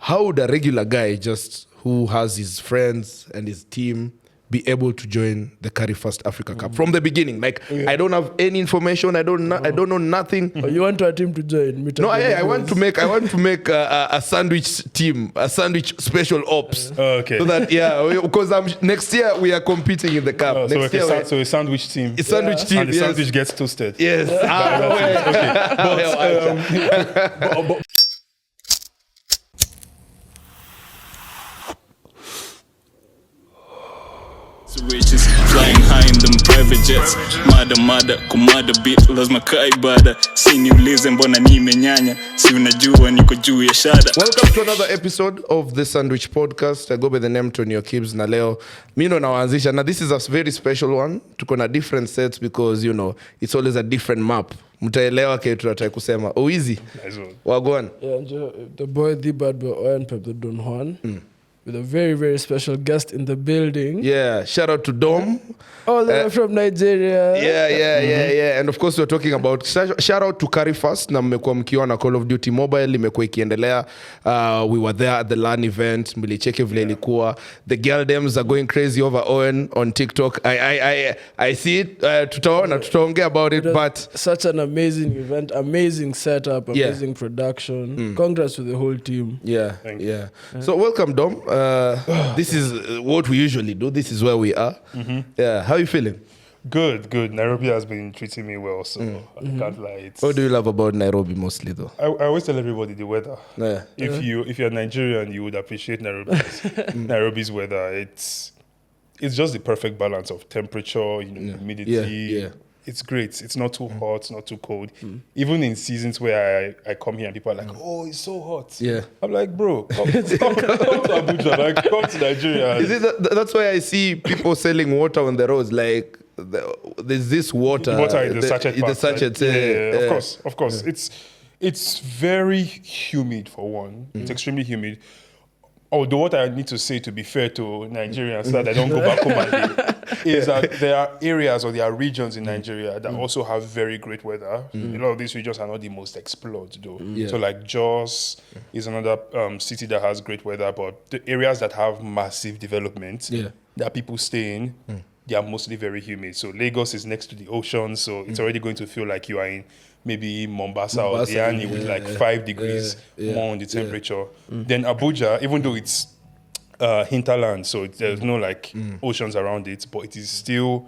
how would a regular guy just who has his friends and his team be able to join the Carry1st Africa Cup from the beginning? Like, I don't have any information. I don't know nothing. You want our team to join? No, I want to make a sandwich team, a sandwich special ops. Okay. So that because next year we are competing in the cup. Next year, so a sandwich team. a sandwich team. And the sandwich gets toasted. Yes. But Riches flying high in them private jets. Mada kumada beat lazima kaibada. Si niulize mbona nimenyanya. Si unajua niko juu ya shada. Welcome to another episode of the Sandwich Podcast. I go by the name Tonio Kibbs na leo mino nawaanzisha. Now this is a very special one. Tuko na different sets because it's always a different map. Mtaelewa kile tunataka kusema. Easy. Wagwan. Yeah, the boy the bad boy Owen Pep the Don Juan. With a very, very special guest in the building. Yeah, shout out to Dom. All the way from Nigeria. Yeah. And of course, we're talking about shout out to Carry1st. Na mmekuwa mkiwa na Call of Duty Mobile imekuwa ikiendelea. We were there at the LAN event. Mlicheke vile ilikuwa. The girl dems are going crazy over Owen on TikTok. I see it. Tutaongea about it, but such an amazing event, amazing setup, amazing production. Congrats to the whole team. Yeah. So welcome, Dom. This is what we usually do. This is where we are. Yeah. How are you feeling? Good. Nairobi has been treating me well, so I can't lie. What do you love about Nairobi mostly, though? I always tell everybody the weather. Yeah. If you're Nigerian, you would appreciate Nairobi's weather. It's just the perfect balance of temperature, humidity. Yeah. It's great. It's not too hot, not too cold. Even in seasons where I come here and people are like, "Oh, it's so hot." Yeah. I'm like, "Bro, come to Abuja, like come to Nigeria." Is it that's why I see people selling water on the roads? Like there's this water in the sachet. In the sachet. Yeah, of course. It's very humid for one. It's extremely humid. Although what I need to say, to be fair to Nigerians, so that I don't go back home and is that there are areas or there are regions in Nigeria that also have very great weather. A lot of these regions are not the most explored, though. So like Jos is another city that has great weather, but the areas that have massive development that people stay in, they are mostly very humid. So Lagos is next to the ocean, so it's already going to feel like you are in maybe Mombasa or Diani with like 5 degrees more on the temperature. Then Abuja, even though it's hinterland, so there's no like oceans around it, but it is still,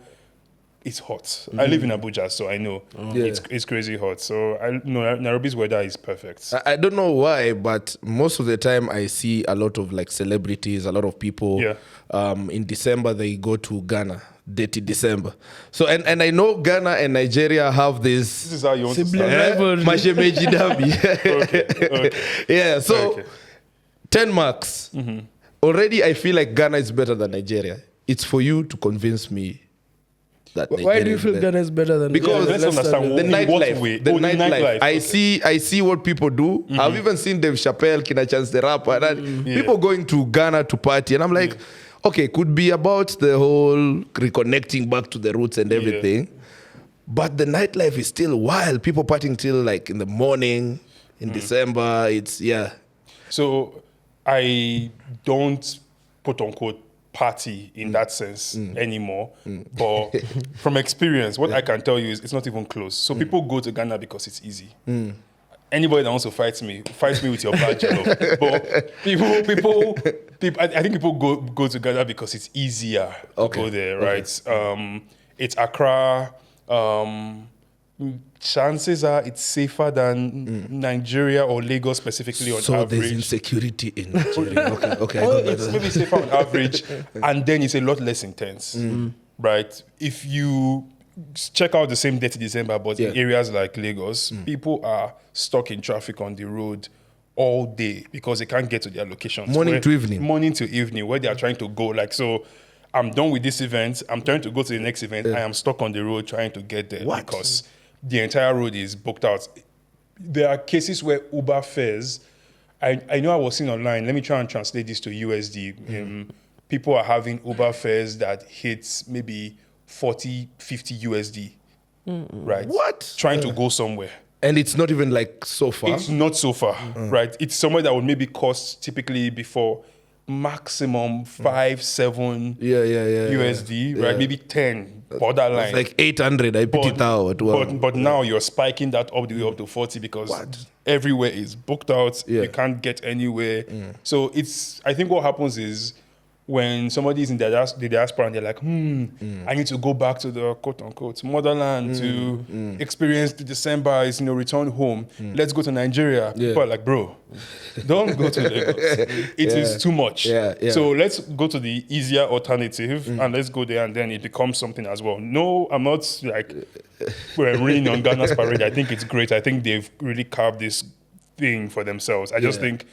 it's hot. I live in Abuja, so I know it's crazy hot. So I know Nairobi's weather is perfect. I don't know why, but most of the time I see a lot of like celebrities, a lot of people. In December they go to Ghana. Dirty December. So and I know Ghana and Nigeria have this. This is how you want to Mashemeji derby. Okay. Yeah. So 10 marks. Already, I feel like Ghana is better than Nigeria. It's for you to convince me that. Why do you feel Ghana is better than Because let's understand the nightlife. The nightlife. I see what people do. I've even seen Dave Chappelle, Kina Chance the Rapper, and people going to Ghana to party, and I'm like. Okay, could be about the whole reconnecting back to the roots and everything. But the nightlife is still wild. People partying till like in the morning, in December. It's, So I don't, quote unquote, party in that sense anymore. But from experience, what I can tell you is it's not even close. So people go to Ghana because it's easy. Anybody that wants to fight me with your badge. But people, I think people go to Ghana because it's easier to go there, right? It's Accra. Chances are it's safer than Nigeria or Lagos specifically on average. So there's insecurity in Nigeria. Okay. It's maybe safer on average, and then it's a lot less intense, right? If you check out the same Dirty December, but in areas like Lagos, people are stuck in traffic on the road all day because they can't get to their locations. Morning to evening, where they are trying to go. Like, so I'm done with this event. I'm trying to go to the next event. I am stuck on the road trying to get there because the entire road is booked out. There are cases where Uber fares, I know I was seeing online, let me try and translate this to USD. People are having Uber fares that hits maybe 40, 50 USD, right? What? Trying to go somewhere. And it's not even like so far. It's not so far, right? It's somewhere that would maybe cost typically before maximum 5-7 USD, right? Yeah. Maybe 10 borderline. It's like 800. I put it out. Wow. But now you're spiking that up the way up to 40 because everywhere is booked out. Yeah. You can't get anywhere. So I think what happens is when somebody is in the diaspora and they're like, I need to go back to the quote unquote motherland to experience the December, return home. Let's go to Nigeria. Yeah. People are like, bro, don't go to Lagos. It is too much. Yeah. So let's go to the easier alternative and let's go there, and then it becomes something as well. No, I'm not like we're raining on Ghana's parade. I think it's great. I think they've really carved this thing for themselves. I just think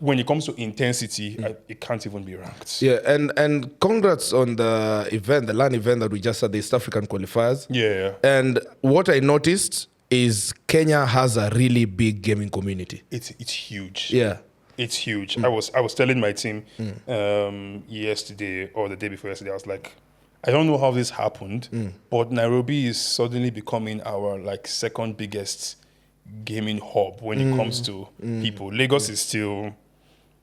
when it comes to intensity, it can't even be ranked. Yeah, and congrats on the event, the LAN event that we just had, the East African qualifiers. Yeah. And what I noticed is Kenya has a really big gaming community. It's huge. Yeah. It's huge. I was telling my team yesterday or the day before yesterday, I was like, I don't know how this happened, but Nairobi is suddenly becoming our like second biggest gaming hub when it comes to people. Lagos is still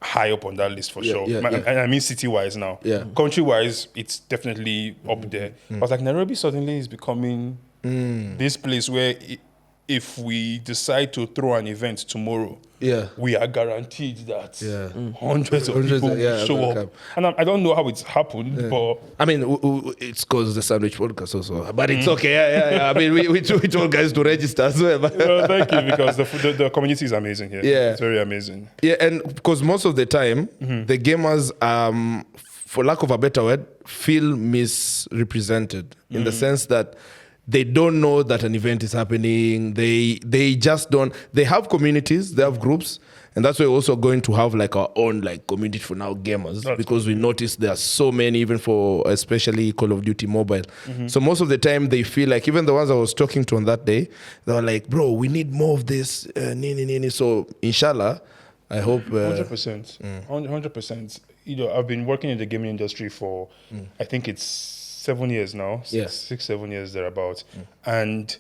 high up on that list for sure. I mean city-wise now. Yeah. Country-wise, it's definitely up there. But like Nairobi suddenly is becoming this place where if we decide to throw an event tomorrow, we are guaranteed that hundreds of people will show up. And I don't know how it's happened, but I mean, it's because the Sandwich Podcast also, but it's okay. Yeah. I mean, we told guys to register as well. thank you, because the community is amazing here. Yeah. It's very amazing. Yeah, and because most of the time, the gamers, for lack of a better word, feel misrepresented in the sense that they don't know that an event is happening. They just don't. They have communities, they have groups, and that's why we're also going to have like our own like community for now gamers, because we noticed there are so many, even for especially Call of Duty Mobile. So most of the time they feel like, even the ones I was talking to on that day, they were like, bro, we need more of this. So inshallah, I hope 100%. 100%. I've been working in the gaming industry for I think it's 7 years now, 6-7 years thereabouts, and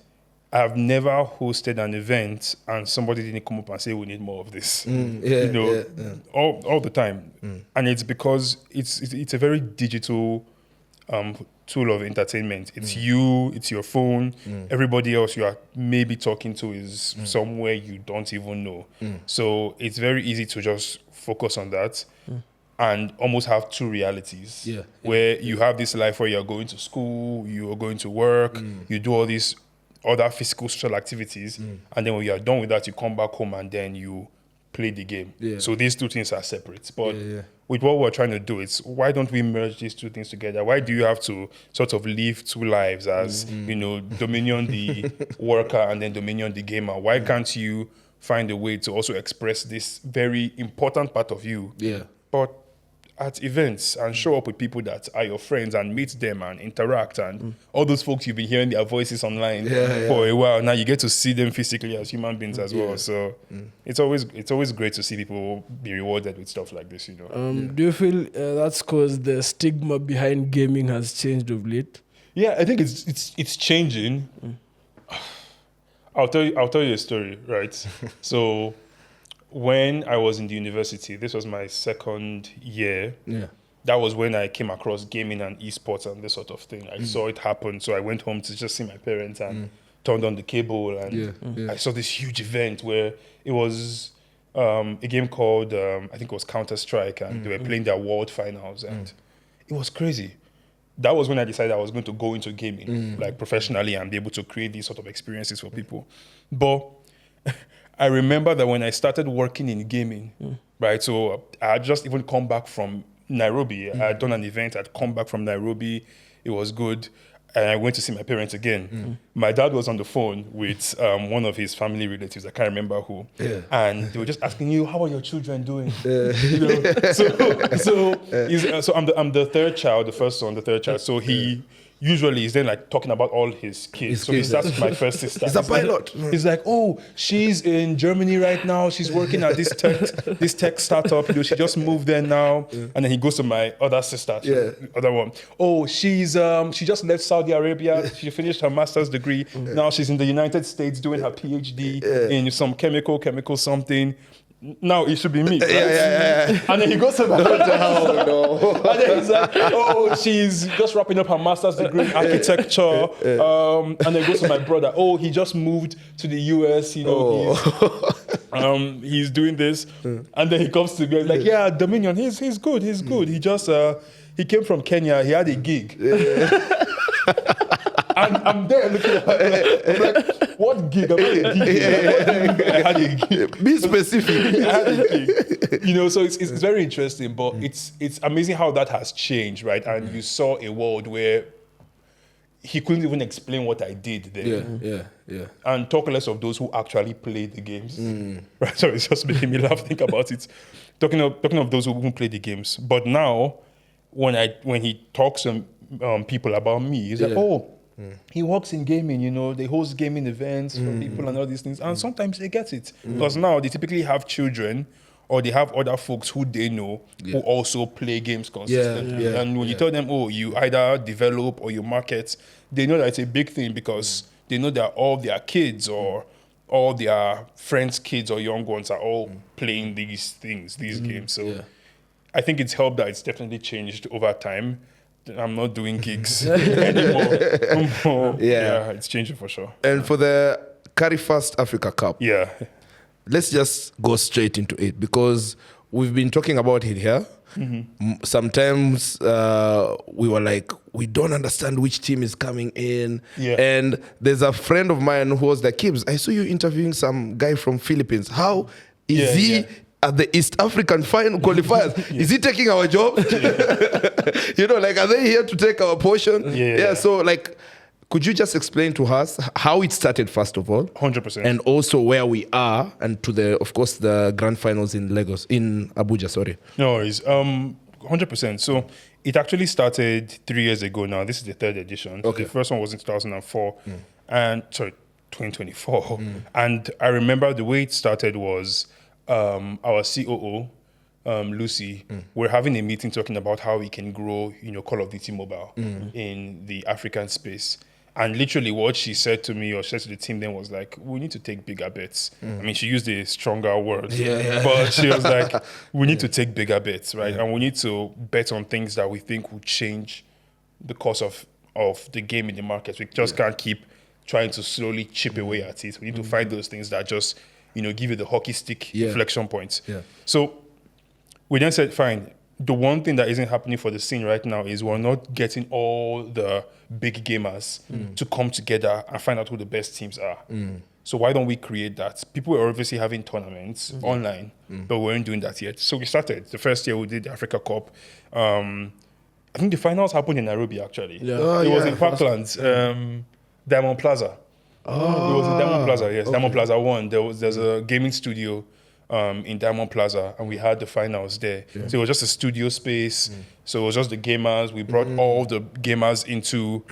I've never hosted an event and somebody didn't come up and say we need more of this. All the time, and it's because it's a very digital tool of entertainment. It's you, it's your phone. Everybody else you are maybe talking to is somewhere you don't even know. So it's very easy to just focus on that. And almost have two realities, where you have this life where you're going to school, you're going to work, you do all these other physical social activities, and then when you're done with that, you come back home and then you play the game. So these two things are separate. But with what we're trying to do, it's why don't we merge these two things together? Why do you have to sort of live two lives as, Dominion the worker and then Dominion the gamer? Why can't you find a way to also express this very important part of you? But at events and show up with people that are your friends and meet them and interact, and all those folks you've been hearing their voices online for a while, now you get to see them physically as human beings as well. So it's always great to see people be rewarded with stuff like this. Do you feel that's because the stigma behind gaming has changed of late? Yeah, I think it's changing. I'll tell you a story, right? So when I was in the university, this was my second year. That was when I came across gaming and esports and this sort of thing. I saw it happen, so I went home to just see my parents and turned on the cable, and I saw this huge event where it was a game called, I think it was Counter-Strike, and they were playing their world finals, and it was crazy. That was when I decided I was going to go into gaming, like professionally, and be able to create these sort of experiences for people. But I remember that when I started working in gaming, right? So I had just even come back from Nairobi. I had done an event. I'd come back from Nairobi. It was good. And I went to see my parents again. My dad was on the phone with one of his family relatives. I can't remember who. And they were just asking you, how are your children doing? So I'm the third child, the first son, the third child. So he usually he's then like talking about all his kids. So he starts with my first sister. He's a pilot. He's like, oh, she's in Germany right now. She's working at this tech startup. You know, she just moved there now. And then he goes to my other sister, the other one. Oh, she just left Saudi Arabia. She finished her master's degree. Now she's in the United States doing her PhD in some chemical something. Now it should be me, right? And then he goes to my and then he's like, oh, she's just wrapping up her master's degree in architecture. And then goes to my brother. Oh, he just moved to the US. You know, he's doing this. And then he comes to me like, yeah, Dominion. He's good. He's good. He just he came from Kenya. He had a gig. And I'm there looking at him like, what gig? I'm not a gig. I had a gig. Be specific. I had a gig. You know, so it's very interesting, but it's amazing how that has changed, right? And you saw a world where he couldn't even explain what I did there. Yeah. And talk less of those who actually play the games. Right? So it's just making me laugh, think about it. Talking of those who play the games. But now, when he talks to people about me, he's like, oh, he works in gaming, you know, they host gaming events for people and all these things. And sometimes they get it. Because now they typically have children or they have other folks who they know who also play games consistently. And when you tell them, oh, you either develop or you market, they know that it's a big thing because they know that all their kids or all their friends' kids or young ones are all playing these things, these games. So I think it's helped that it's definitely changed over time. I'm not doing gigs anymore. Yeah, it's changing for sure. And for the Carry1st Africa Cup, let's just go straight into it because we've been talking about it here. Sometimes we were like, we don't understand which team is coming in. And there's a friend of mine who was like, Kibs, I saw you interviewing some guy from Philippines. How is he at the East African final qualifiers? Is he taking our job? You know, like, are they here to take our portion? So, like, could you just explain to us how it started, first of all? 100%. And also where we are, and to the, of course, the grand finals in Lagos, in Abuja, sorry. No worries. 100%. So it actually started 3 years ago now. This is the third edition. The first one was in 2004. And, sorry, 2024. And I remember the way it started was our COO, Lucy, we're having a meeting talking about how we can grow, you know, Call of Duty Mobile in the African space. And literally what she said to me or said to the team then was like, we need to take bigger bets. I mean, she used a stronger word, but she was like, we need to take bigger bets, right? And we need to bet on things that we think will change the course of the game in the market. We just can't keep trying to slowly chip away at it. We need to find those things that just, you know, give you the hockey stick inflection points. So we then said, fine, the one thing that isn't happening for the scene right now is we're not getting all the big gamers to come together and find out who the best teams are. So why don't we create that? People were obviously having tournaments online, but we weren't doing that yet. So we started. The first year we did the Africa Cup. I think the finals happened in Nairobi, actually. It was in Parklands, Diamond Plaza. It was in Diamond Plaza, yes. Diamond Plaza 1. There's a gaming studio in Diamond Plaza, and we had the finals there. So it was just a studio space. So it was just the gamers. We brought all the gamers into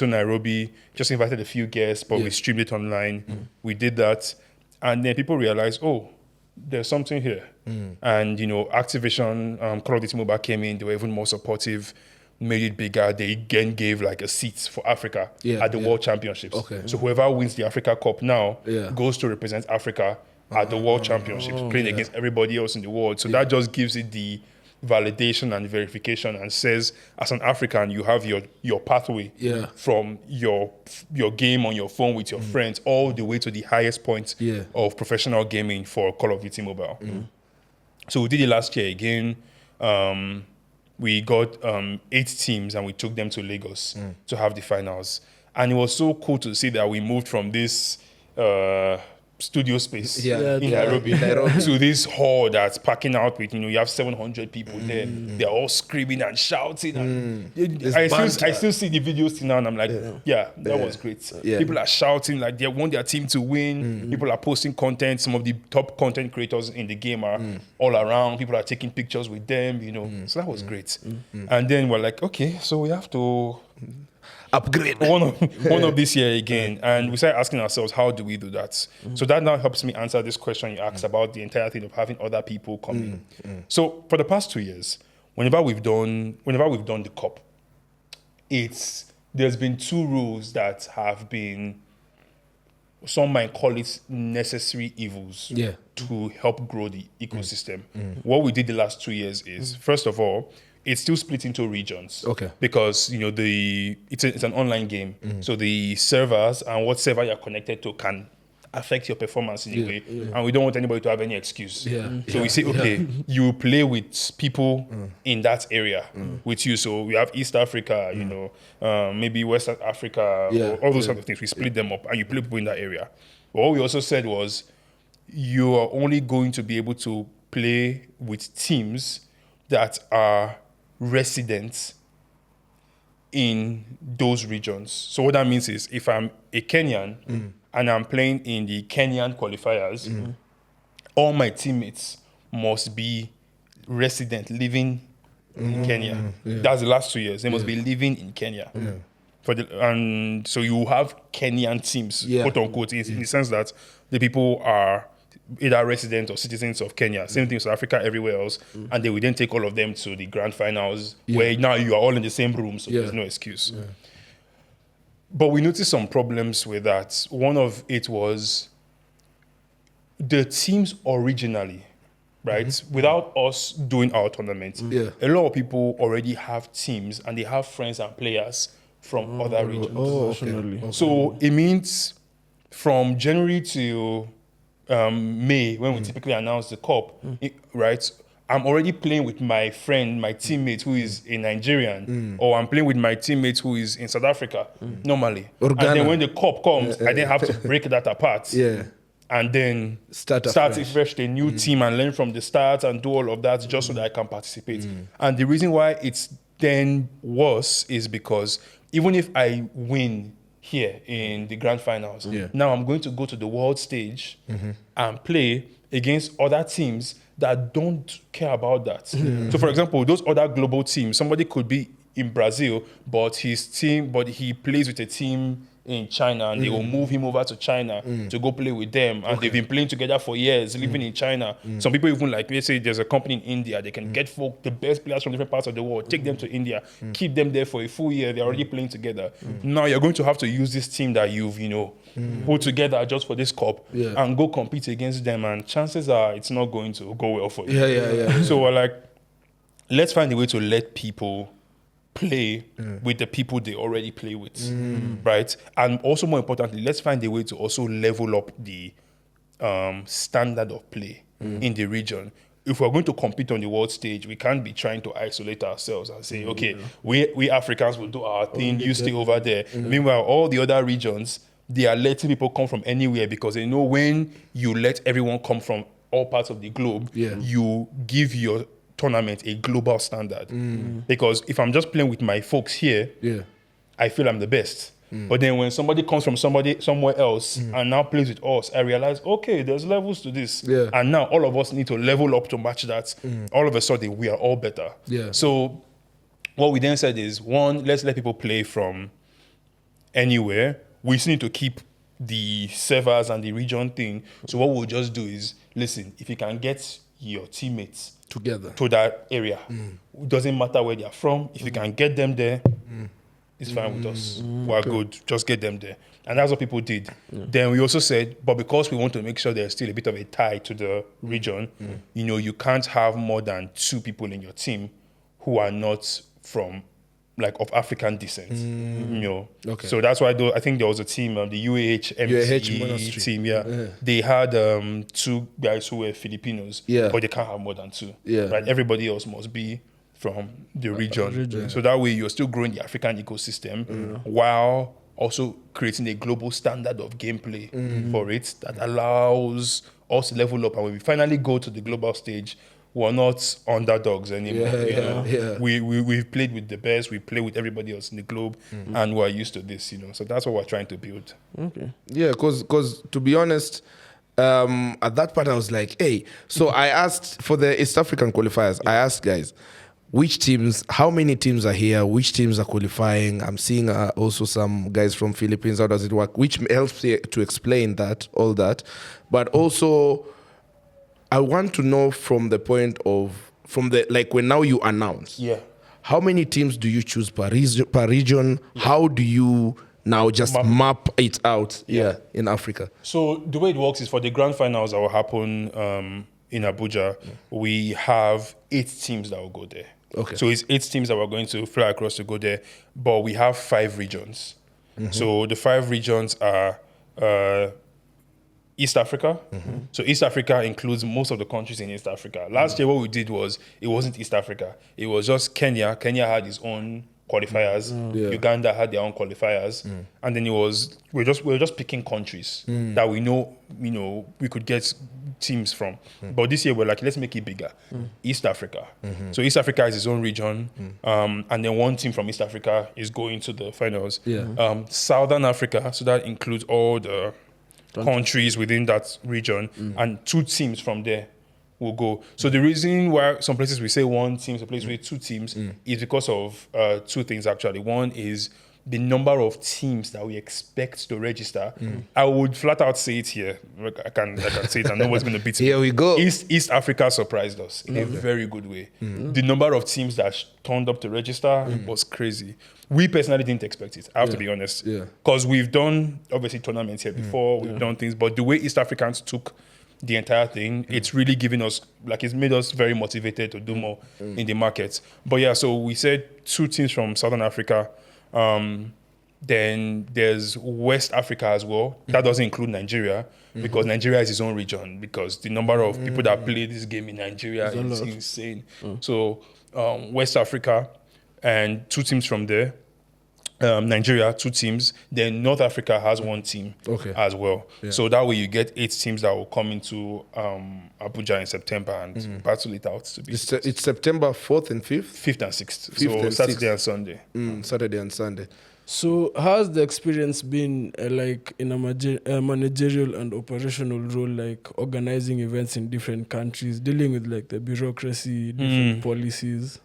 Nairobi. Just invited a few guests, but we streamed it online. We did that, and then people realized, oh, there's something here. And you know, Activision, Call of Duty Mobile came in. They were even more supportive. Made it bigger. They again gave like a seat for Africa at the World Championships. So whoever wins the Africa Cup now goes to represent Africa at the World Championships, playing against everybody else in the world. So that just gives it the validation and verification and says, as an African, you have your pathway from your game on your phone with your friends all the way to the highest point of professional gaming for Call of Duty Mobile. So we did it last year again. We got 8 teams and we took them to Lagos to have the finals. And it was so cool to see that we moved from this studio space Yeah. in Yeah. Nairobi, to this hall that's packing out with, you have 700 people there. They're all screaming and shouting. And I still see the videos till now, and I'm like, that was great. Yeah. People are shouting like they want their team to win. People are posting content. Some of the top content creators in the game are all around. People are taking pictures with them, So that was great. And then we're like, okay, so we have to Upgrade. one of this year again, and we started asking ourselves, how do we do that? So that now helps me answer this question you asked about the entire thing of having other people come in. So for the past 2 years, whenever we've done the cup, there's been 2 rules that have been, some might call it necessary evils to help grow the ecosystem. What we did the last 2 years is, first of all, it's still split into regions. Okay. Because it's an online game, so the servers and what server you're connected to can affect your performance in a way, and we don't want anybody to have any excuse. So we say, okay, you play with people in that area with you. So we have East Africa, maybe West Africa, or all those kind of things. We split them up, and you play people in that area. But what we also said was, you are only going to be able to play with teams that are residents in those regions. So what that means is, if I'm a Kenyan and I'm playing in the Kenyan qualifiers, all my teammates must be resident living in Kenya. That's the last 2 years. They must be living in Kenya. And so you have Kenyan teams, quote unquote, in the sense that the people are either residents or citizens of Kenya. Same thing in South Africa, everywhere else. And they will then take all of them to the grand finals, where now you are all in the same room, so there's no excuse. But we noticed some problems with that. One of it was the teams originally, right? Without us doing our tournament, a lot of people already have teams, and they have friends and players from other regions. Okay. So it means from January to May, when we typically announce the cup, right? I'm already playing with my friend, my teammate who is a Nigerian, or I'm playing with my teammate who is in South Africa, normally. And then when the cup comes, I then have to break that apart. And then start fresh, a new team, and learn from the start and do all of that just so that I can participate. And the reason why it's then worse is because even if I win here in the grand finals, now I'm going to go to the world stage and play against other teams that don't care about that. So for example, those other global teams, somebody could be in Brazil, but he plays with a team in China, and they will move him over to China to go play with them. And they've been playing together for years, living in China. Some people even, like, let's say there's a company in India, they can get the best players from different parts of the world, take them to India, keep them there for a full year, they're already playing together. Now you're going to have to use this team that you've, put together just for this cup and go compete against them, and chances are it's not going to go well for you. So we're like, let's find a way to let people play with the people they already play with, right? And also, more importantly, let's find a way to also level up the standard of play in the region. If we're going to compete on the world stage, we can't be trying to isolate ourselves and say, okay, we Africans will do our thing, you stay over there. Meanwhile, all the other regions, they are letting people come from anywhere, because they know when you let everyone come from all parts of the globe, you give your tournament a global standard. Because if I'm just playing with my folks here, I feel I'm the best. But then when somebody comes from somewhere else and now plays with us, I realize, okay, there's levels to this. And now all of us need to level up to match that. All of a sudden, we are all better. So what we then said is, one, let's let people play from anywhere. We still need to keep the servers and the region thing. So what we'll just do is, listen, if you can get your teammates together to that area, it doesn't matter where they are from. If you can get them there, it's fine with us. We're good. Just get them there. And that's what people did. Then we also said, but because we want to make sure there's still a bit of a tie to the region, you can't have more than 2 people in your team who are not from, like, of African descent. So that's why I think there was a team, the UAH MC team. They had 2 guys who were Filipinos, but they can't have more than 2. Right? Everybody else must be from the region. So that way you're still growing the African ecosystem while also creating a global standard of gameplay for it that allows us to level up. And when we finally go to the global stage, we're not underdogs anymore. We've played with the best, we play with everybody else in the globe, and we're used to this, So that's what we're trying to build. Okay. Yeah, because to be honest, at that part I was like, hey, so I asked for the East African qualifiers, I asked guys, which teams, how many teams are here, which teams are qualifying. I'm seeing also some guys from Philippines, how does it work, which helps to explain that, all that. But also, I want to know from the point of, like when now you announce, how many teams do you choose per region? How do you now just map it out in Africa? So the way it works is for the grand finals that will happen in Abuja, we have 8 teams that will go there. Okay. So it's 8 teams that we're going to fly across to go there, but we have 5 regions. So the 5 regions are East Africa. So East Africa includes most of the countries in East Africa. Last year, what we did was, it wasn't East Africa. It was just Kenya. Kenya had its own qualifiers. Uganda had their own qualifiers. And then we're just picking countries that we know we could get teams from. But this year we're like, let's make it bigger. East Africa. So East Africa is its own region. And then one team from East Africa is going to the finals. Southern Africa, so that includes all the countries within that region, and 2 teams from there will go. So the reason why some places we say 1 team, some places we say 2 teams, is because of 2 things actually. One is the number of teams that we expect to register. I would flat out say it here. I can say it and nobody's going to beat me. Here we go. East Africa surprised us in a very good way. The number of teams that turned up to register was crazy. We personally didn't expect it, I have to be honest. Because we've done, obviously, tournaments here before, we've done things, but the way East Africans took the entire thing, it's really given us, like, it's made us very motivated to do more in the markets. But yeah, so we said 2 teams from Southern Africa. Then there's West Africa as well. That doesn't include Nigeria, because Nigeria is its own region, because the number of people that play this game in Nigeria is insane. So West Africa and 2 teams from there. Nigeria, 2 teams. Then North Africa has 1 team as well. So that way you get 8 teams that will come into Abuja in September and battle it out. It's September 4th and 5th? 5th and 6th. 5th so and Saturday 6th. and Sunday. Saturday and Sunday. So how's the experience been like in a managerial and operational role, like organizing events in different countries, dealing with like the bureaucracy, different policies?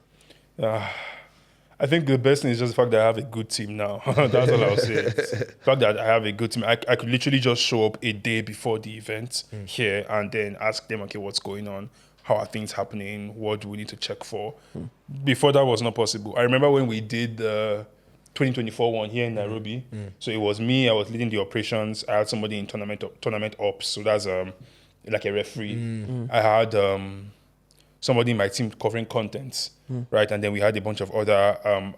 I think the best thing is just the fact that I have a good team now. That's all I'll say. The fact that I have a good team. I could literally just show up a day before the event here and then ask them, okay, what's going on? How are things happening? What do we need to check for? Before that was not possible. I remember when we did the 2024 one here in Nairobi. So it was me, I was leading the operations. I had somebody in tournament ops. So that's like a referee. I had somebody in my team covering content, right? And then we had a bunch of other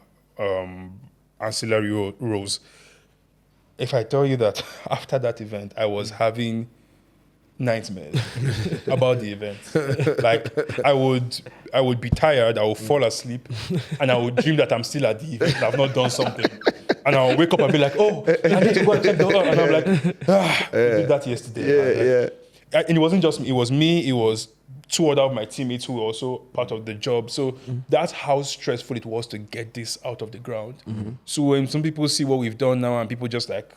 ancillary roles. If I tell you that after that event, I was having nightmares about the event. Like I would be tired, I would fall asleep, and I would dream that I'm still at the event, I've not done something. And I'll wake up and be like, oh, I need to go and check the other. And I'm like, I did that yesterday. And it wasn't just me, it was 2 other of my teammates who were also part of the job. So that's how stressful it was to get this out of the ground. So when some people see what we've done now and people just like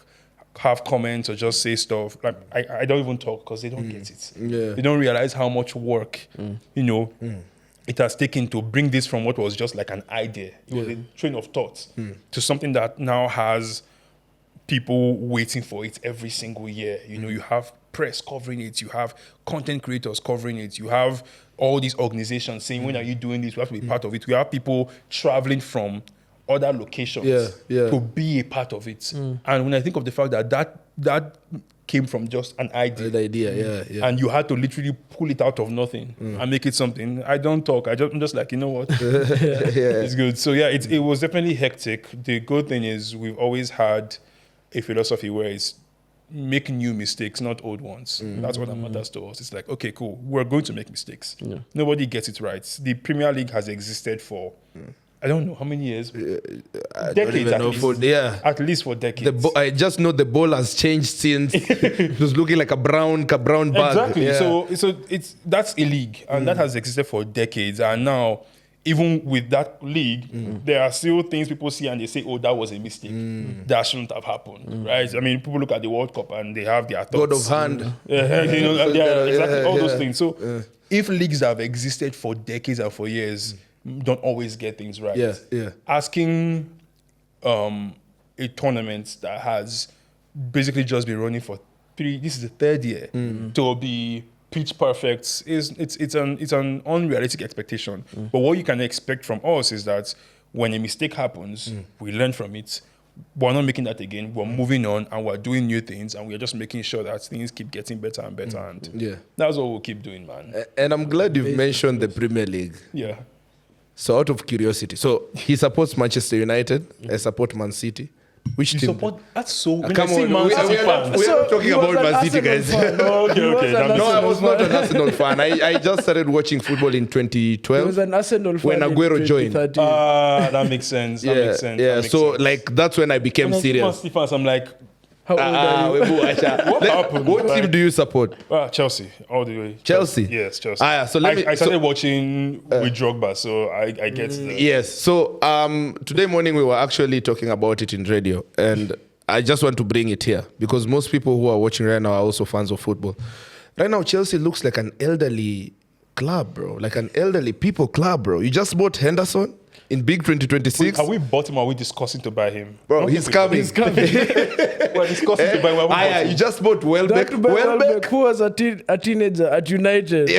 have comments or just say stuff, like I don't even talk because they don't get it. They don't realize how much work, it has taken to bring this from what was just like an idea. It was a train of thought to something that now has people waiting for it every single year. You have press covering it, you have content creators covering it, you have all these organizations saying, when are you doing this? We have to be part of it. We have people traveling from other locations to be a part of it. And when I think of the fact that came from just an idea. And you had to literally pull it out of nothing and make it something. I don't talk. I'm just like, you know what? It's good. So yeah, it was definitely hectic. The good thing is we've always had a philosophy where it's make new mistakes, not old ones. That's what that matters to us. It's like, okay, cool. We're going to make mistakes. Nobody gets it right. The Premier League has existed for I don't know how many years. I don't Decades even at know least. At least for decades. I just know the ball has changed since. It was looking like a brown bag. Exactly. Yeah. So that's a league, and that has existed for decades. And now, even with that league, there are still things people see and they say, "Oh, that was a mistake. That shouldn't have happened." Right? I mean, people look at the World Cup and they have their thoughts. God of hand. Exactly all those things. So, if leagues have existed for decades and for years, don't always get things right. Yeah. Asking a tournament that has basically just been running for this is the third year, to be pitch perfect it's an unrealistic expectation. But what you can expect from us is that when a mistake happens, we learn from it. We're not making that again. We're moving on and we're doing new things, and we're just making sure that things keep getting better and better. And that's what we'll keep doing, man. And I'm glad you've mentioned the Premier League. Yeah. So out of curiosity, so he supports Manchester United. I support Man City. Which You team? support that's so Come on, we are not talking about Man City, guys. Okay. No, I was not an Arsenal fan. I just started watching football in 2012. He was an Arsenal fan when Aguero joined. That makes sense. That makes sense. Yeah. That makes So sense. like that's when I became When I see Man serious. City fans, I'm like, How old are you? What happened? What Like- team do you support? Chelsea, all the way. Chelsea? Yes, Chelsea. So let me. I started watching with Drogba, so I get the... Yes. So today morning we were actually talking about it in radio, and I just want to bring it here because most people who are watching right now are also fans of football. Right now, Chelsea looks like an elderly club, bro. Like an elderly people club, bro. You just bought Henderson in big 2026. Are we bought him or are we discussing to buy him? Bro, he's coming. We're discussing to buy him. You just bought Welbeck. Welbeck, who was a teenager at United.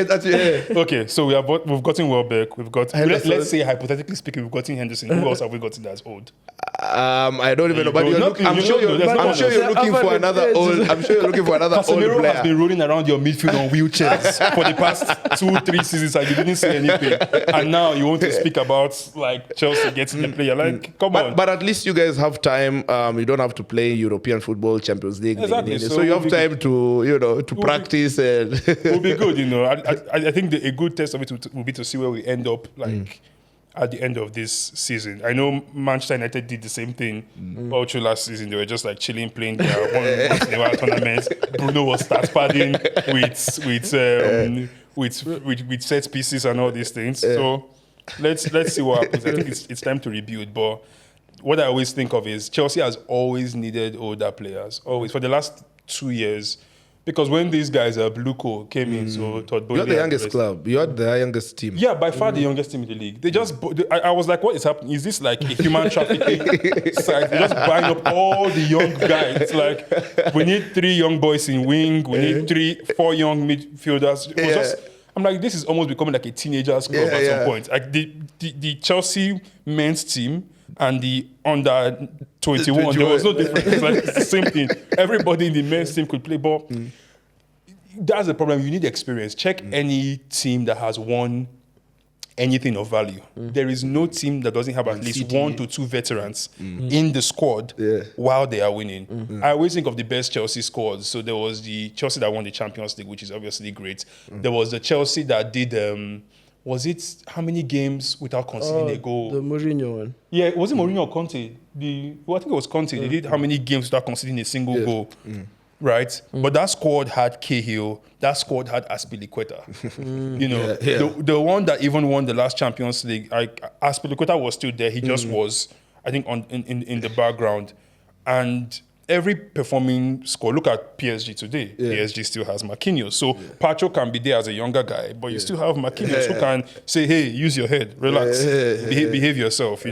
Okay, so we've gotten Welbeck. We've got... Henderson. Let's say, hypothetically speaking, we've gotten Henderson. Who else have we gotten that's old? I don't even know, but I'm sure you're looking for another Casemiro old. I'm sure you're looking for another old Casemiro player. has been rolling around your midfield on wheelchairs for the past 2-3 seasons, and you didn't say anything. And now you want to speak about like Chelsea getting the player. Like, come on. But at least you guys have time. You don't have to play European football, Champions League. Exactly. So you have time to practice. And Will be good, I think a good test of it will be to see where we end up, like at the end of this season. I know Manchester United did the same thing all through last season. They were just like chilling, playing their once in a while tournaments. Bruno was start padding with set pieces and all these things. So let's see what happens. I think it's time to rebuild. But what I always think of is Chelsea has always needed older players. Always. For the last 2 years. Because when these guys, Bluco came in, so Todd Bowley... You're the youngest club. You're the youngest team. Yeah, by far the youngest team in the league. They just... I was like, what is happening? Is this like a human trafficking site? They're just buying up all the young guys. It's like, we need 3 young boys in wing. We need 4 young midfielders. It was just... I'm like, this is almost becoming like a teenagers club at some point. Like the Chelsea men's team and the under 21, there was no difference. It's like it's the same thing. Everybody in the men's team could play ball. That's the problem. You need experience. Check any team that has won anything of value. There is no team that doesn't have at least 1 to 2 veterans in the squad while they are winning. I always think of the best Chelsea squads. So there was the Chelsea that won the Champions League, which is obviously great. There was the Chelsea that did... was it how many games without conceding a goal? The Mourinho one. Yeah, was it Mourinho or Conte? I think it was Conte. They did how many games without conceding a single goal? Right? But that squad had Cahill. That squad had Aspilicueta. The one that even won the last Champions League, Aspilicueta was still there. He just was, I think, in the background. And every performing squad, look at PSG today. PSG still has Marquinhos. So Pacho can be there as a younger guy, but you still have Marquinhos who can say, hey, use your head, relax, behave yourself,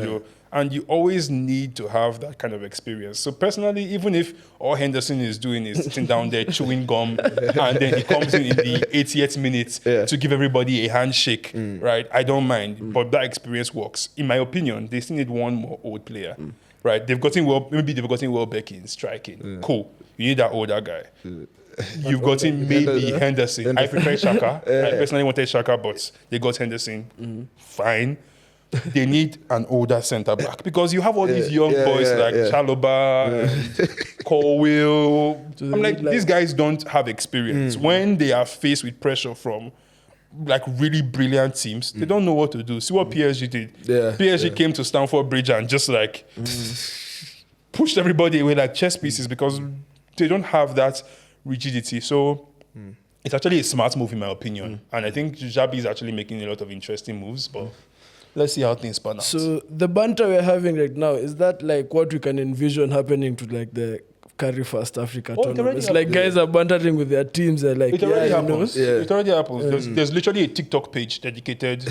And you always need to have that kind of experience. So personally, even if all Henderson is doing is sitting down there chewing gum, and then he comes in the 80th minute to give everybody a handshake, right? I don't mind, but that experience works. In my opinion, they still need one more old player. Right, maybe they've gotten Welbeck in striking. Cool. You need that older guy. You've gotten maybe Henderson. I prefer Xhaka. I personally wanted Xhaka, but they got Henderson. Fine. They need an older centre back because you have all these young boys like Chalobah, and Colwill. I'm like, these guys don't have experience. When they are faced with pressure from like really brilliant teams, they don't know what to do. See what PSG did. Yeah, PSG came to Stamford Bridge and just like pushed everybody away like chess pieces because they don't have that rigidity. So it's actually a smart move in my opinion. And I think Xabi is actually making a lot of interesting moves, but let's see how things pan out. So the banter we're having right now, is that like what we can envision happening to like the Carry1st Africa Oh, it already tournaments? Like happened. guys are bantering with their teams. They're like, It already you know. happens. It already happens. There's literally a TikTok page dedicated.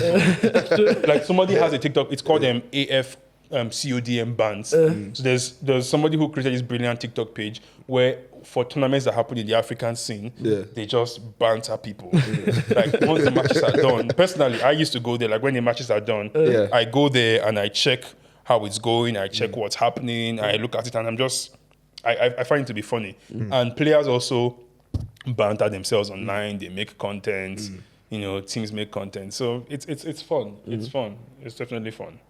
Like somebody has a TikTok. It's called AF CODM bands. So there's somebody who created this brilliant TikTok page where for tournaments that happen in the African scene, they just banter people. Like once the matches are done. Personally, I used to go there. Like when the matches are done, I go there and I check how it's going. I check what's happening. I look at it and I'm just. I find it to be funny. And players also banter themselves online. They make content. You know, teams make content. So it's fun. It's fun. It's definitely fun.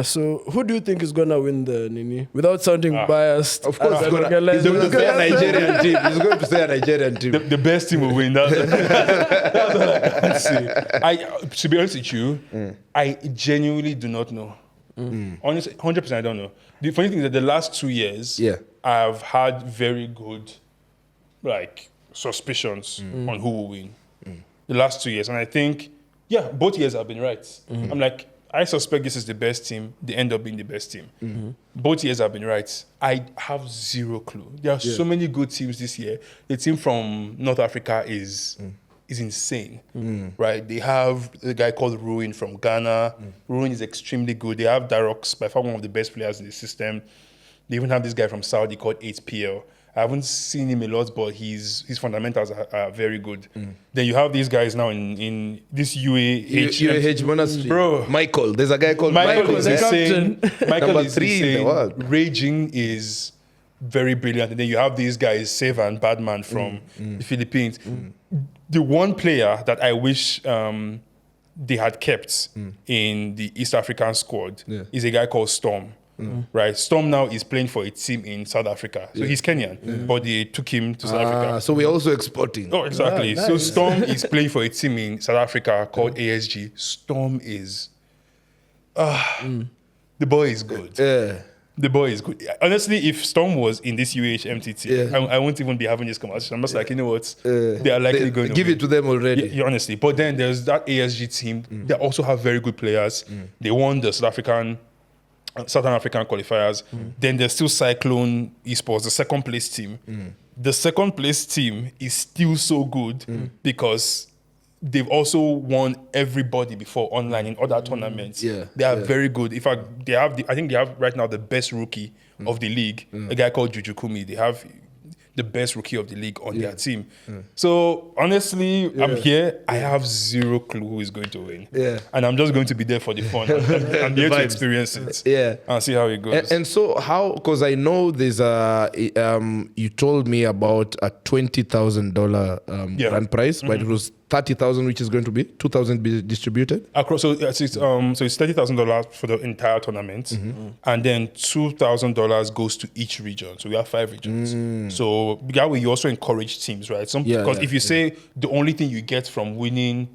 So who do you think is gonna win the Nini? Without sounding biased, Of course, as he's an going to organizer. say a Nigerian team. He's going to say a Nigerian team. The best team will win. That's all I can say. To be honest with you, I genuinely do not know. Honestly, 100% I don't know. The funny thing is that the last 2 years, I've had very good, like, suspicions on who will win. The last 2 years. And I think, both years have been right. I'm like, I suspect this is the best team. They end up being the best team. Both years have been right. I have zero clue. There are so many good teams this year. The team from North Africa is insane, right? They have a guy called Ruin from Ghana. Ruin is extremely good. They have Darox, by far one of the best players in the system. They even have this guy from Saudi called 8PL. I haven't seen him a lot, but his fundamentals are very good. Then you have these guys now in this UAH Monastery. Bro. Michael. There's a guy called Michael. is insane. Michael Number is 3 in the insane. world. Raging is very brilliant. And then you have these guys, Save and Badman from the Philippines. The one player that I wish they had kept in the East African squad is a guy called Storm. Right, Storm now is playing for a team in South Africa. So he's Kenyan, but they took him to South Africa. So we're also exporting. Oh, exactly. Nice. So Storm is playing for a team in South Africa called ASG. Storm is, the boy is good. The boy is good. Honestly, if Storm was in this UHMTT, I won't even be having this conversation. I'm just like, you know what? They are likely going to give win. it to them already. Yeah, honestly. But then there's that ASG team. They also have very good players. They won the Southern African qualifiers. Then there's still Cyclone Esports, the second place team. The second place team is still so good because they've also won everybody before online in other tournaments. They are very good. In fact, I think they have right now the best rookie of the league, a guy called Juju Kumi. They have the best rookie of the league on their team. So honestly, I'm here. I have zero clue who is going to win. And I'm just going to be there for the fun. I'm here to experience it. And see how it goes. And so how, because I know there's you told me about a $20,000 grand prize, but it was 30,000, which is going to be 2,000 be distributed across. So it's $30,000 for the entire tournament, and then $2,000 goes to each region. So we have 5 regions. So that way you also encourage teams, right? Because if you say the only thing you get from winning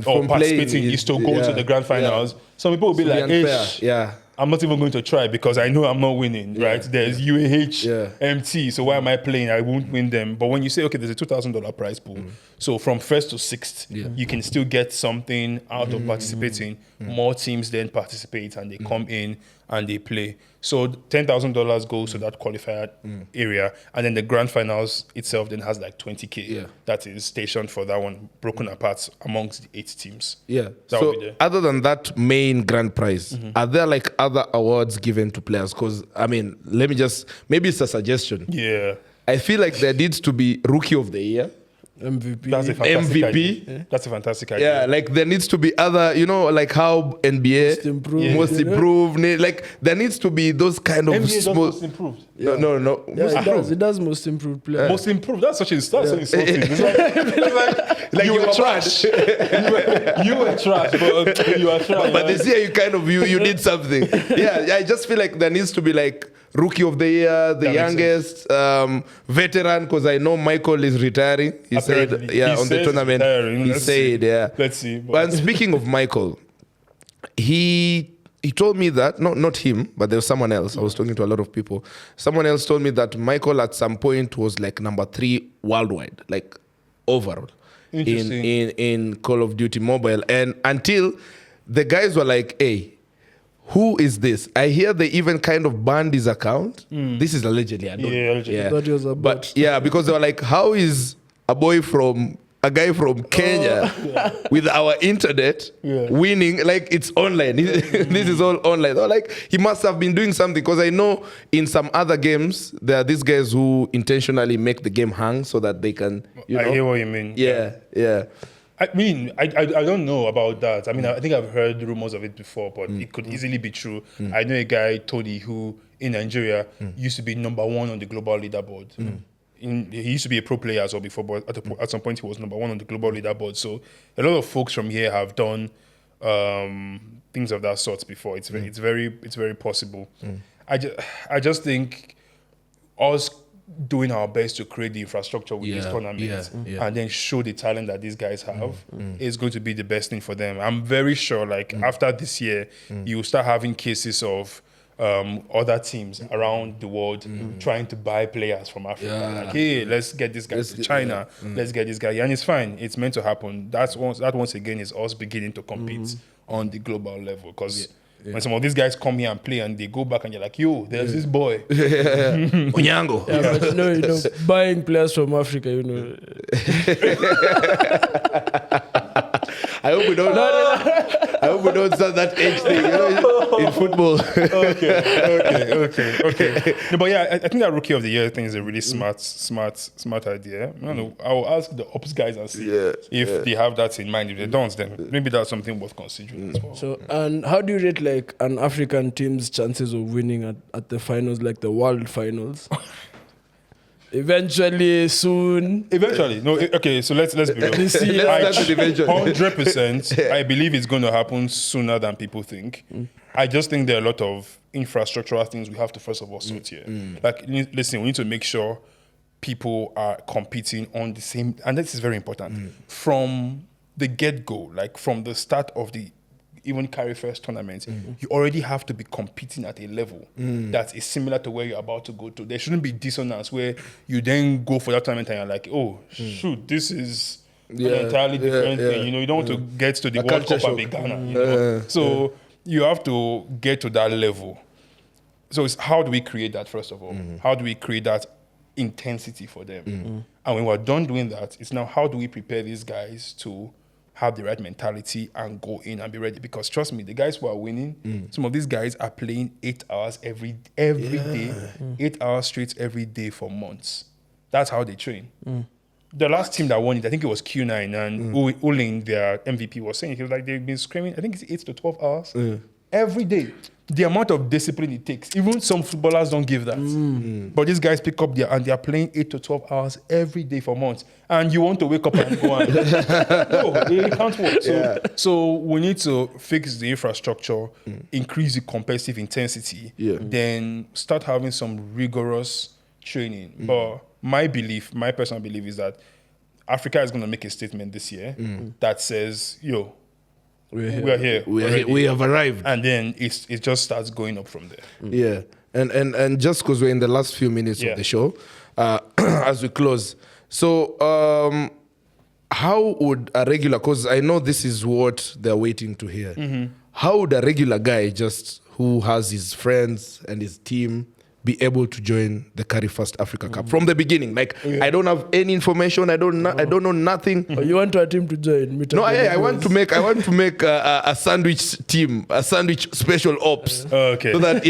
or participating is to go to the grand finals, some people will be like, "Hey, I'm not even going to try because I know I'm not winning, right? There's UAH, MT, so why am I playing? I won't win them." But when you say, okay, there's a $2,000 prize pool, so from 1st to 6th, you can still get something out of participating. More teams then participate and they come in and they play. So $10,000 goes to that qualified area, and then the grand finals itself then has like 20K that is stationed for that one, broken apart amongst the 8 teams. So other than that main grand prize, are there like other awards given to players? Because I mean, maybe it's a suggestion. I feel like there needs to be Rookie of the Year, MVP. That's a fantastic MVP. idea. That's a fantastic idea. Yeah, like there needs to be other, like how NBA most improved. Like there needs to be those kind of NBA does most improved. No. Yeah, it does most improved player. Most improved. That's such insulting. It's like you were trash. You were trash, but you are trash. But this year you kind of you did something. I just feel like there needs to be like Rookie of the Year, the youngest veteran, because I know Michael is retiring. He Apparently. said, yeah, He on the says tournament. retiring. He Let's said, see. yeah. Let's see. But speaking of Michael, he told me that, not him, but there was someone else. I was talking to a lot of people. Someone else told me that Michael at some point was like number 3 worldwide, like overall in Call of Duty Mobile. And until the guys were like, hey, who is this? I hear they even kind of banned his account. This is allegedly. I don't know. Allegedly. Yeah. That was about. But yeah, because they were like, how is a guy from Kenya with our internet winning? Like, it's online. This is all online. They were like, he must have been doing something, because I know in some other games there are these guys who intentionally make the game hang so that they can. I hear what you mean. Yeah. I mean, I don't know about that. I mean, I think I've heard rumors of it before, but it could easily be true. I know a guy, Tony, who in Nigeria used to be number 1 on the global leaderboard. He used to be a pro player as well before, but at some point he was number 1 on the global leaderboard. So a lot of folks from here have done things of that sort before. It's very possible. I just think us doing our best to create the infrastructure with these tournaments and then show the talent that these guys have is going to be the best thing for them. I'm very sure, like, after this year, you will start having cases of other teams around the world trying to buy players from Africa. Like, hey, let's get this guy to China. Let's get this guy. And it's fine. It's meant to happen. That once again is us beginning to compete on the global level. Because when some of these guys come here and play and they go back and you're like, yo, there's this boy. Onyango. Yeah, but you know, buying players from Africa, you know. I hope we don't. I hope we don't start that age thing, you know, in football. Okay. No, but yeah, I think that Rookie of the Year thing is a really smart idea. I don't know. I will ask the ops guys and see if they have that in mind. If they don't, then maybe that's something worth considering as well. So, and how do you rate like an African team's chances of winning at the finals, like the world finals? Eventually, soon. No. Okay, so let's be real. Let's start with eventually. 100%. I believe it's going to happen sooner than people think. I just think there are a lot of infrastructural things we have to first of all sort here. Like, listen, we need to make sure people are competing on the same, and this is very important from the get-go, like from the start of the even Carry1st tournament, you already have to be competing at a level that is similar to where you're about to go to. There shouldn't be dissonance where you then go for that tournament and you're like, oh, shoot, this is an entirely different thing. You know, you don't want to get to the World Cup and be Ghana. You know? So you have to get to that level. So it's how do we create that, first of all? How do we create that intensity for them? And when we're done doing that, it's now how do we prepare these guys to have the right mentality and go in and be ready? Because trust me, the guys who are winning, some of these guys are playing 8 hours every day, 8 hours straight every day for months. That's how they train. The last team that won it, I think it was Q9, and Ulin, their MVP, was saying, he was like, they've been screaming, I think it's 8 to 12 hours every day. The amount of discipline it takes, even some footballers don't give that. But these guys pick up and they're playing 8 to 12 hours every day for months. And you want to wake up and go on. No, it can't work. So we need to fix the infrastructure, increase the competitive intensity, then start having some rigorous training. But my personal belief is that Africa is going to make a statement this year that says, yo, we are here. We have arrived. And then it just starts going up from there. Yeah. And just because we're in the last few minutes of the show, as we close, so how would a regular, because I know this is what they're waiting to hear, how would a regular guy just who has his friends and his team be able to join the Carry1st Africa Cup from the beginning? Like, I don't have any information. I don't know nothing. Oh, you want a team to join? No, I want to make a sandwich team, a sandwich special ops. Okay. So that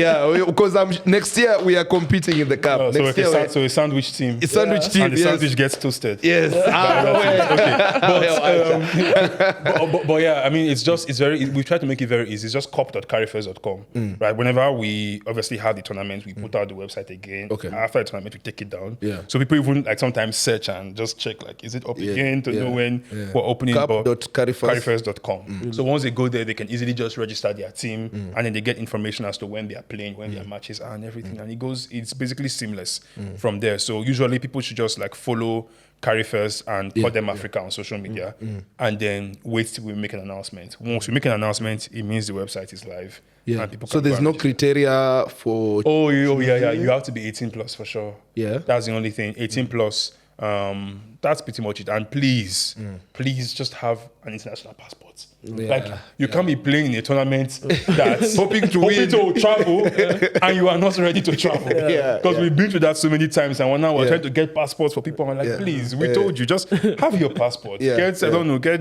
because next year we are competing in the cup. So a sandwich team. A sandwich team. And the sandwich gets toasted. Yes. But yeah, I mean, we try to make it very easy. It's just cop.carry1st.com, right? Whenever we obviously have the tournament, we put out out the website again. Okay. After the tournament, we take it down. Yeah. So people even like sometimes search and just check like, is it up again to know when we're opening Cap.carry1st.com. So once they go there, they can easily just register their team and then they get information as to when they are playing, when their matches are and everything. And it's basically seamless from there. So usually people should just like follow Carry1st and call them Africa on social media and then wait till we make an announcement. Once we make an announcement, it means the website is live. Yeah. And people So can there's go no and register. criteria for. Oh, yeah. You have to be 18 plus for sure. Yeah. That's the only thing. 18 plus. That's pretty much it. And please just have an international passport. Like you can't be playing in a tournament that's hoping to travel and you are not ready to travel. Because we've been through that so many times and now we're trying to get passports for people. I'm like, please, we told you, just have your passport. Get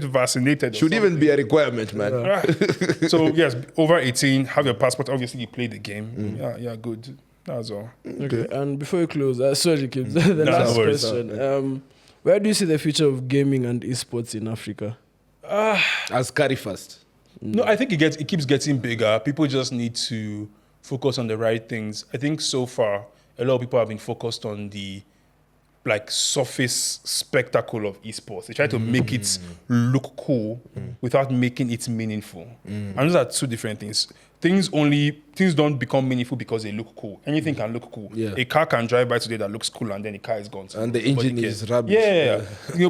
vaccinated. Should even be a requirement, man. Right. So yes, over 18, have your passport. Obviously, you play the game. Yeah, good. That's all. Okay, and before you close, sorry, kids, the last worries. question. Where do you see the future of gaming and esports in Africa? As Carry1st. No, I think it keeps getting bigger. People just need to focus on the right things. I think so far, a lot of people have been focused on the like surface spectacle of esports. They try to make it look cool without making it meaningful. And those are two different things. Things don't become meaningful because they look cool. Anything can look cool. Yeah. A car can drive by today that looks cool and then the car is gone. And the Nobody engine cares. is rubbish. Yeah.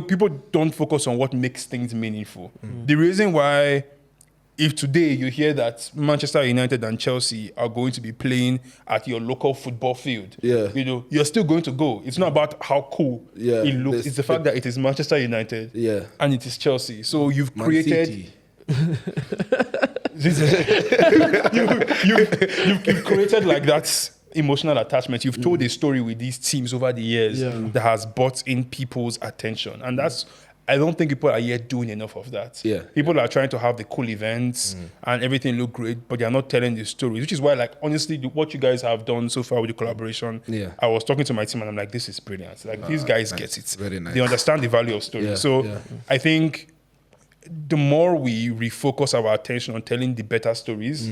People don't focus on what makes things meaningful. The reason why, if today you hear that Manchester United and Chelsea are going to be playing at your local football field, you're still going to go. It's not about how cool it looks. It's the fact that it is Manchester United and it is Chelsea. So you've created... you've created like that emotional attachment. You've told a story with these teams over the years that has brought in people's attention. And I don't think people are yet doing enough of that. People are trying to have the cool events and everything look great, but they're not telling the stories, which is why, like, honestly, what you guys have done so far with the collaboration, I was talking to my team and I'm like, this is brilliant. Like, these guys get it. Very nice. They understand the value of stories. I think the more we refocus our attention on telling the better stories,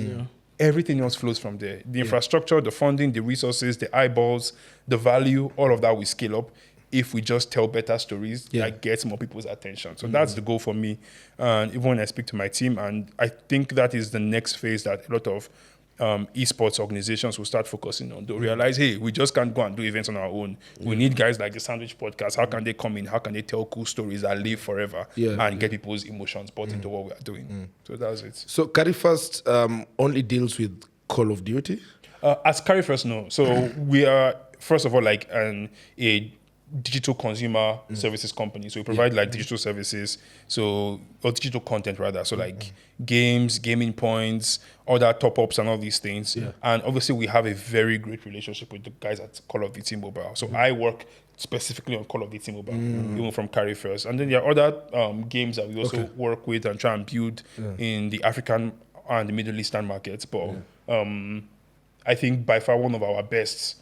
everything else flows from there. The infrastructure, the funding, the resources, the eyeballs, the value, all of that will scale up if we just tell better stories that get more people's attention. So that's the goal for me, even when I speak to my team. And I think that is the next phase that a lot of esports organizations will start focusing on. They'll realize, hey, we just can't go and do events on our own. We need guys like the Sandwich Podcast. How can they come in? How can they tell cool stories that live forever and get people's emotions brought into what we are doing? So that's it. So Carry1st only deals with Call of Duty? As Carry1st, no. So we are, first of all, like a digital consumer services company. So we provide like digital services, or digital content rather. So like games, gaming points, other top-ups and all these things. And obviously we have a very great relationship with the guys at Call of Duty Mobile. So I work specifically on Call of Duty Mobile, even from Carry1st. And then there are other games that we also work with and try and build in the African and the Middle Eastern markets. But I think by far one of our best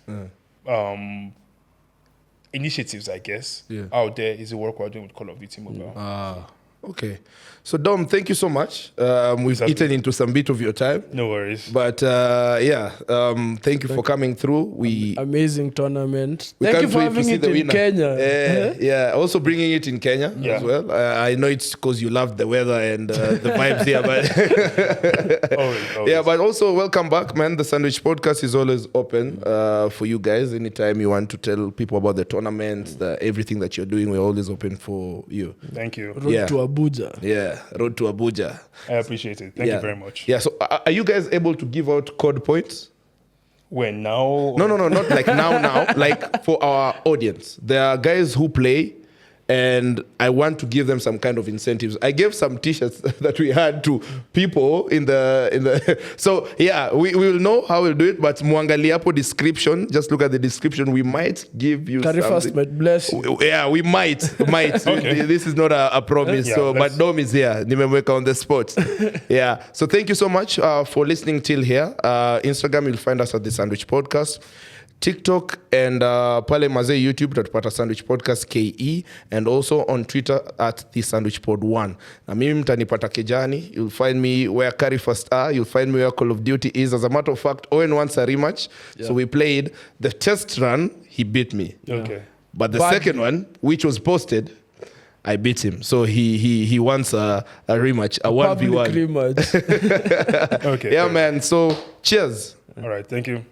initiatives, I guess, out there is the work we're doing with Call of Duty Mobile. Okay. So, Dom, thank you so much. We've eaten into some bit of your time. No worries. But, thank you for coming through. Amazing tournament. We Thank you can't for wait to having see it the in winner. Kenya. Also bringing it in Kenya as well. I know it's because you love the weather and the vibes here, but Always. yeah, but also welcome back, man. The Sandwich Podcast is always open for you guys. Anytime you want to tell people about the tournament, everything that you're doing, we're always open for you. Thank you. Road to Abuja. Yeah, road to Abuja. I appreciate it. Thank you very much. Yeah, so are you guys able to give out code points? When now? No, not like now. Like for our audience. There are guys who play and I want to give them some kind of incentives. I gave some t-shirts that we had to people in the so yeah, we will know how we'll do it, but muangaliapo description, just look at the description. We might give you Carry1st might bless you. Yeah, we might. Okay. This is not a promise. But Dom is here. Nimemweka on the spot. Yeah. So thank you so much for listening till here. Instagram, you'll find us at The Sandwich Podcast. TikTok and pale mazee YouTube tatupata Sandwich Podcast KE, and also on Twitter at the Sandwich Pod 1. Na mimi mtanipata Kejani. You'll find me where Carry1st are. You'll find me where Call of Duty is. As a matter of fact, Owen wants a rematch. So we played the test run. He beat me. Okay. But the second one, which was posted, I beat him. So he wants a rematch, a 1v1. Public rematch. Okay. Yeah, man. So cheers. All right. Thank you.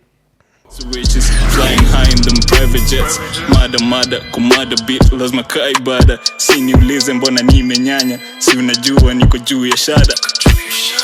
Switches, flying high in them private jets. Mada kumada beat, lazima kaa ibada. Si niulize mbona nimenyanya, si unajua niko juu ya shada.